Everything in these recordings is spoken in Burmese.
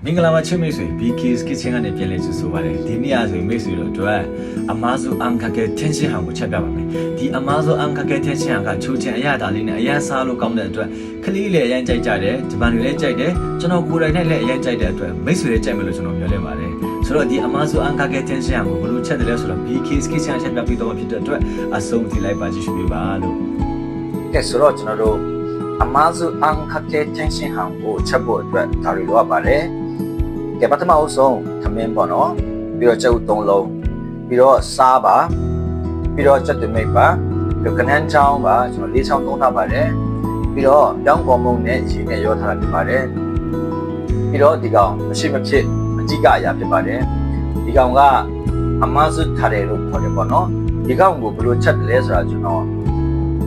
မင်္ဂလာပါချစ်မိတ်ဆွေ BK's Kitchen ကနေပြန်လည်ကြိုဆိုပါရစေဒီနေ့အဆိုမိတ်ဆွေတို့အတွက်အမားစုအန်ခကဲ tension ဟောင်းကိုချက်ပြပါမယ်ဒီအမားစုအန်ခကဲ tension ဟောင်းကချိုးချင်အရသာလေးနဲ့အရန်စားလို့ကောင်းတဲ့အတွက်ခလေးလည်းအရန်ကြိုက်ကြတယ်ဂျပန်တွေလည်းကြိုက်တယ်ကျွန်တော်ကိုယ်တိုင်နဲ့လည်းအရန်ကြိုက်တဲ့အတွက်မိတ်ဆွေတွေကြိုက်မယ်လို့ကျွန်တော်ပြောလဲပါတယ်ဆိုတော့ဒီအမားစုအန်ခကဲ tension ဟောင်းကိုဘယ်လိုချက်တယ်လဲဆိုတော့ BK's Kitchen ချက်ပြပြီးတော့ဖြစ်တဲ့အတွက်အဆုံးထိလိုက်ပါကြည့်ရှုပေးပါလို့ကဲဆိုတော့ကျွန်တော်တို့အမားစုအန်ခကဲ tension ဟောင်းကိုချက်ဖို့အတွက်ဒါတွေလိုအပ်ပါတယ်ကဲပထမအဆုံးသမင်းပေါ့နော်ပြီးတော့ကျုပ်3လုံးပြီးတော့စားပါပြီးတော့ချက်တမိတ်ပါပြီးတော့ကနန်းချောင်းပါကျွန်တော်4ချောင်းသုံးထားပါတယ်ပြီးတော့ပြောင်းကော်မုံနဲ့ရေနဲ့ရောထားတာဖြစ်ပါတယ်ပြီးတော့ဒီကောင်မရှိမဖြစ်အကြီးကအရာဖြစ်ပါတယ်ဒီကောင်ကအမဆုထားတယ်လို့ခေါ်တယ်ပေါ့နော်ဒီကောင်ကိုဘယ်လိုချက်တယ်လဲဆိုတာကျွန်တော်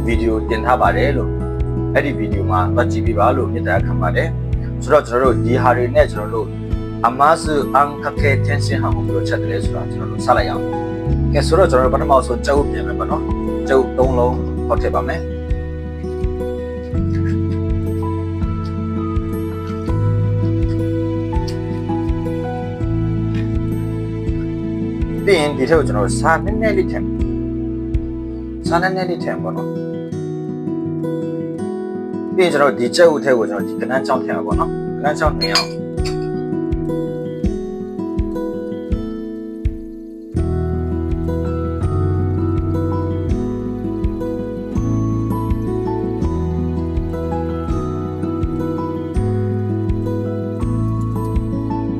ဗီဒီယိုတင်ထားပါတယ်လို့အဲ့ဒီဗီဒီယိုမှာသွားကြည့်ပြပါလို့မြစ်တာခံပါတယ်ဆိုတော့ကျွန်တော်တို့ဒီဟာတွေနဲ့ကျွန်တော်တို့အမားစုအန်ခကဲ tension ဟောင်းကိုချက်တယ်ဆိုတာကျွန်တော်တို့စလိုက်အောင်ကဲဆိုတော့ကျွန်တော်တို့ပထမဆုံးကျုပ်ပြင်မယ်ပေါ့နော်ကျုပ်3လုံးဟောက်ထည့်ပါမယ်ပြီးရင်ဒီထက်ကိုကျွန်တော်တို့စားနည်းနည်းလေးထည့်စားနည်းနည်းလေးထည့်ပေါ့နော်ပြီးရင်ကျွန်တော်ဒီကျုပ်ထဲကိုကျွန်တော်ဒီကနန်းချောင်းထည့်ပါပေါ့နော်ကနန်းချောင်းထည့်အောင်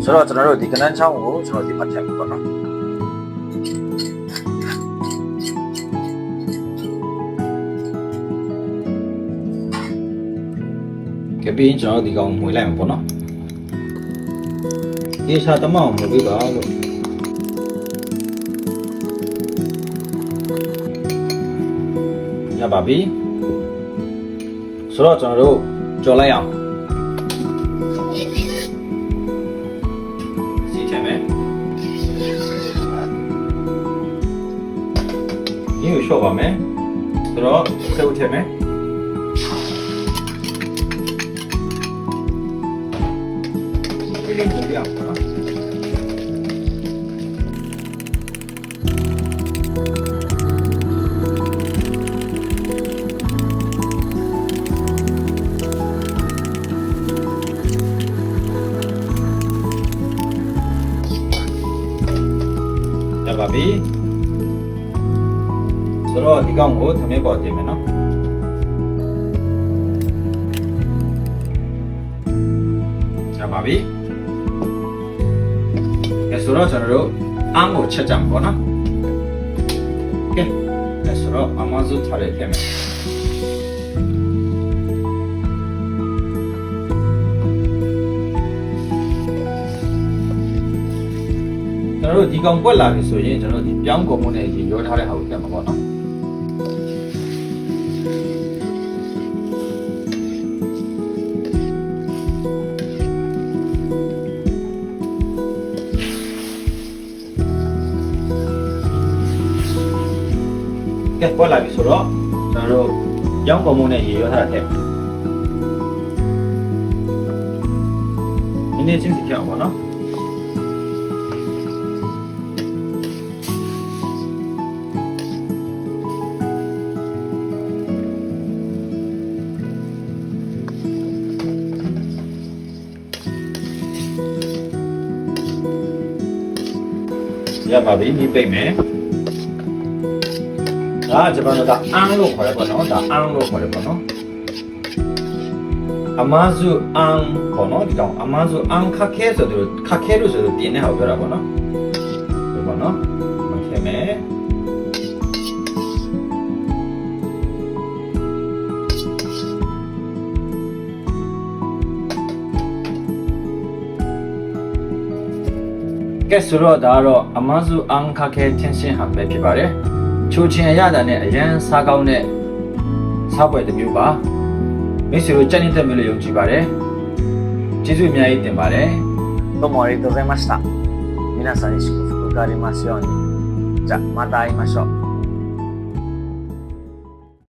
ဆိုတော့ကျွန်တော်တို့ဒီကနန်းချောင်းကိုကျွန်တော်ဒီမှာထည့်ပါပေါ့နော်ကဲပြီးရင်ကျွန်တော်ဒီကောင်မွေးလိုက်မှာပေါ့နော်ဒီရှာတမောင်မွေးပေးပါလို့ရပါပြီဆိုတော့ကျွန်တော်တို့ကြော်လိုက်အောင်ဒီကိုရှော့ပါမယ်ဆိုတော့ဆက်ဦးထည့်မယ်ဒီလိုပုံပြအောင်နော်ရပါပြီဆိုတော့ဒီကောင်ကိုသမင်းပေါ်တင်မယ်နော်ရပါပြီကဲဆိုတော့ကျွန်တော်တို့အမ်းကိုချက်ကြမှာပေါ့နော်ကဲဆိုတော့အမဇုထားလိုက်ခဲ့မယ်ကျွန်တော်တို့ဒီကောင်ပွက်လာပြီဆိုရင်ကျွန်တော်တို့ဒီပြောင်းကုန်မှုနဲ့ရေရောထားတဲ့ဟာကိုတက်မှာပေါ့နော်ကဲပွက်လာပြီဆိုတော့ကျွန်တော်တို့ပြောင်းကုန်မှုနဲ့ရေရောထားတာထည့်နည်းနည်းချင်းစီပြအောင်ပါနော်ရပါပြီဒီပိတ်မယ်ဒါဂျပန်ကအန်လို့ခေါ်တယ်ပေါ့နော်ဒါအန်လို့ခေါ်တယ်ပေါ့နော်အမားစုအန်ပေါ့နော်ဒီကောင်အမားစုအန်ခခဲဆိုတော့ခခဲလို့ဆိုတော့ပြင်နေအောင်ပြောတာပေါ့နော်ဒီပေါ့နော်မခဲမယ်ကဲဆိုတော့ဒါကတော့အမားစုအန်ခခဲ tension ဟန်ပဲဖြစ်ပါတယ်ချိုချင်ရတာနဲ့အရန်စားကောင်းတဲ့စားပွဲတစ်မျိုးပါမိတ်ဆွေတို့ကြိုက်နေတဲ့မျိုးလေးယုံကြည်ပါတယ်ကျေးဇူးအများကြီးတင်ပါတယ်どうもありがとうございました皆さんに祝福がありますようにじゃあまた会いましょう